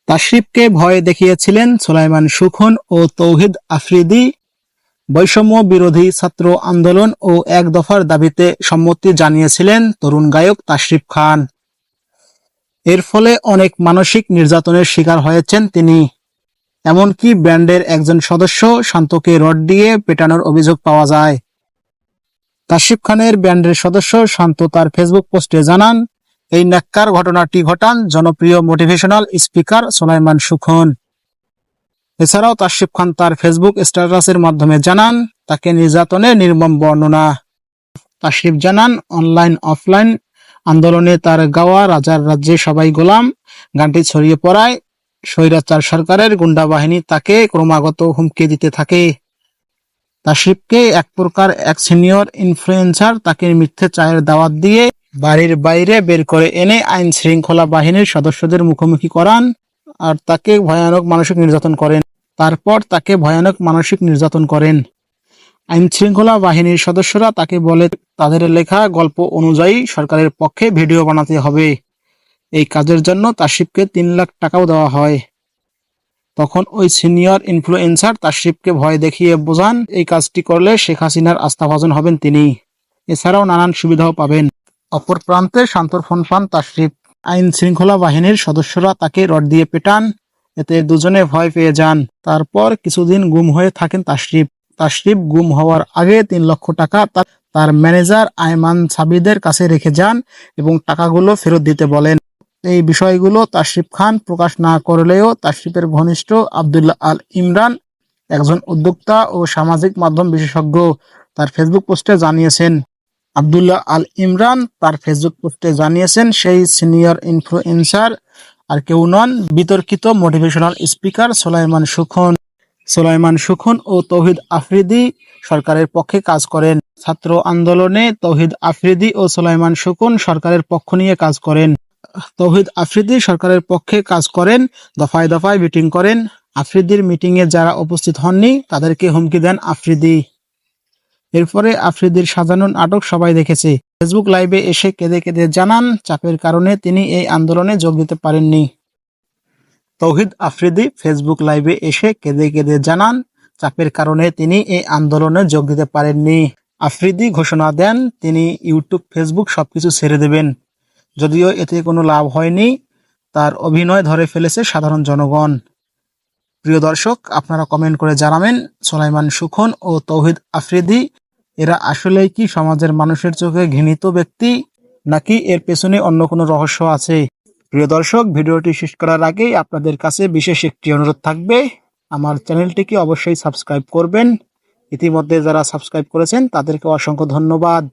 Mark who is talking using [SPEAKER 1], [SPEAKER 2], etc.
[SPEAKER 1] তাশরিফকে ভয় দেখিয়েছিলেন সোলাইমান সুখন ও তৌহিদ আফ্রিদি। বৈষম্য বিরোধী ছাত্র আন্দোলন ও এক দফার দাবিতে সম্মতি জানিয়েছিলেন তরুণ গায়ক তাশরিফ খান। এর ফলে অনেক মানসিক নির্যাতনের শিকার হয়েছেন তিনি। এমনকি ব্যান্ডের একজন সদস্য শান্তকে রড দিয়ে পেটানোর অভিযোগ পাওয়া যায়। তাশরিফ খানের ব্যান্ডের সদস্য শান্ত তার ফেসবুক পোস্টে জানান, এই ন্যাক্কার ঘটনাটি ঘটান জনপ্রিয় মোটিভেশনাল স্পিকার সোলাইমান সুখন। এছাড়াও তাশরিফ খান তার ফেসবুক স্ট্যাটাসের মাধ্যমে জানান, তাকে নির্যাতনের নির্মম বর্ণনা। তাশরিফ জানান, অনলাইন অফলাইন আন্দোলনে তার গাওয়া রাজার রাজ্যে সবাই গোলাম গানটি ছড়িয়ে পড়ায় স্বৈরাচার সরকারের গুন্ডা বাহিনী তাকে ক্রমাগত হুমকি দিতে থাকে। তাশরিফকে এক প্রকার এক সিনিয়র ইনফ্লুয়েন্সার তাকে মিথ্যে চায়ের দাওয়াত দিয়ে বাড়ির বাইরে বের করে এনে আইন শৃঙ্খলা বাহিনীর সদস্যদের মুখোমুখি করান আর তাকে ভয়ানক মানসিক নির্যাতন করেন। আইন শৃঙ্খলা বাহিনীর সদস্যরা তাকে বলে তাদের লেখা গল্প অনুযায়ী সরকারের পক্ষে ভিডিও বানাতে হবে। এই কাজের জন্য তাশরিফকে 3 লাখ টাকাও দেওয়া হয়। তখন ওই সিনিয়র ইনফ্লুয়েন্সার তাশরিফকে ভয় দেখিয়ে বোঝান, এই কাজটি করলে শেখ হাসিনার আস্থাভাজন হবেন তিনি, এছাড়াও নানান সুবিধাও পাবেন। অপর প্রান্তে শান্তর ফোন পান তাশরিফ। আইন শৃঙ্খলা বাহিনীর সদস্যরা তাকে রড দিয়ে পেটান, এতে দুজনে ভয় পেয়ে যান। তারপর কিছুদিন গুম হয়ে থাকেন তাশরিফ গুম হওয়ার আগে 3 লক্ষ টাকা তার ম্যানেজার আয়মান সাবিদের কাছে রেখে যান এবং টাকাগুলো ফেরত দিতে বলেন। এই বিষয়গুলো তাশরিফ খান প্রকাশ না করলেও তাশরিফের ঘনিষ্ঠ আব্দুল্লাহ আল ইমরান, একজন উদ্যোক্তা ও সামাজিক মাধ্যম বিশেষজ্ঞ, তার ফেসবুক পোস্টে জানিয়েছেন সেই সিনিয়র ইনফ্লুয়েন্সার আর কেউ নন, বিতর্কিত মোটিভেশনাল স্পিকার সোলাইমান সুখন ও তৌহিদ আফ্রিদি সরকারের পক্ষে কাজ করেন। ছাত্র আন্দোলনে তৌহিদ আফ্রিদি ও সোলাইমান সুখন সরকারের পক্ষ নিয়ে কাজ করেন। তৌহিদ আফ্রিদি সরকারের পক্ষে কাজ করেন, দফায় দফায় মিটিং করেন। আফ্রিদির মিটিংয়ে যারা উপস্থিত হননি তাদেরকে হুমকি দেন আফ্রিদি। এরপরে আফ্রিদির সাজানো নাটক সবাই দেখেছে। ফেসবুক লাইভে এসে কেঁদে কেঁদে জানান, চাপের কারণে তিনি এই আন্দোলনে যোগ দিতে পারেননি। তৌহিদ আফ্রিদি ফেসবুক লাইভে এসে কেঁদে কেঁদে জানান, চাপের কারণে তিনি এই আন্দোলনে যোগ দিতে পারেননি। আফ্রিদি ঘোষণা দেন তিনি ইউটিউব, ফেসবুক সবকিছু ছেড়ে দেবেন। যদিও এতে কোনো লাভ হয়নি, তার অভিনয় ধরে ফেলেছে সাধারণ জনগণ। প্রিয় দর্শক, আপনারা কমেন্ট করে জানাবেন, সোলাইমান সুখন ও তৌহিদ আফ্রিদি এরা আসলেই কি সমাজের মানুষের চোখে ঘৃণিত ব্যক্তি, নাকি এর পেছনে অন্য কোনো রহস্য আছে? প্রিয় দর্শক, ভিডিওটি শেষ করার আগেই আপনাদের কাছে বিশেষ একটি অনুরোধ থাকবে, আমার চ্যানেলটিকে অবশ্যই সাবস্ক্রাইব করবেন। ইতিমধ্যে যারা সাবস্ক্রাইব করেছেন তাদেরকে অসংখ্য ধন্যবাদ।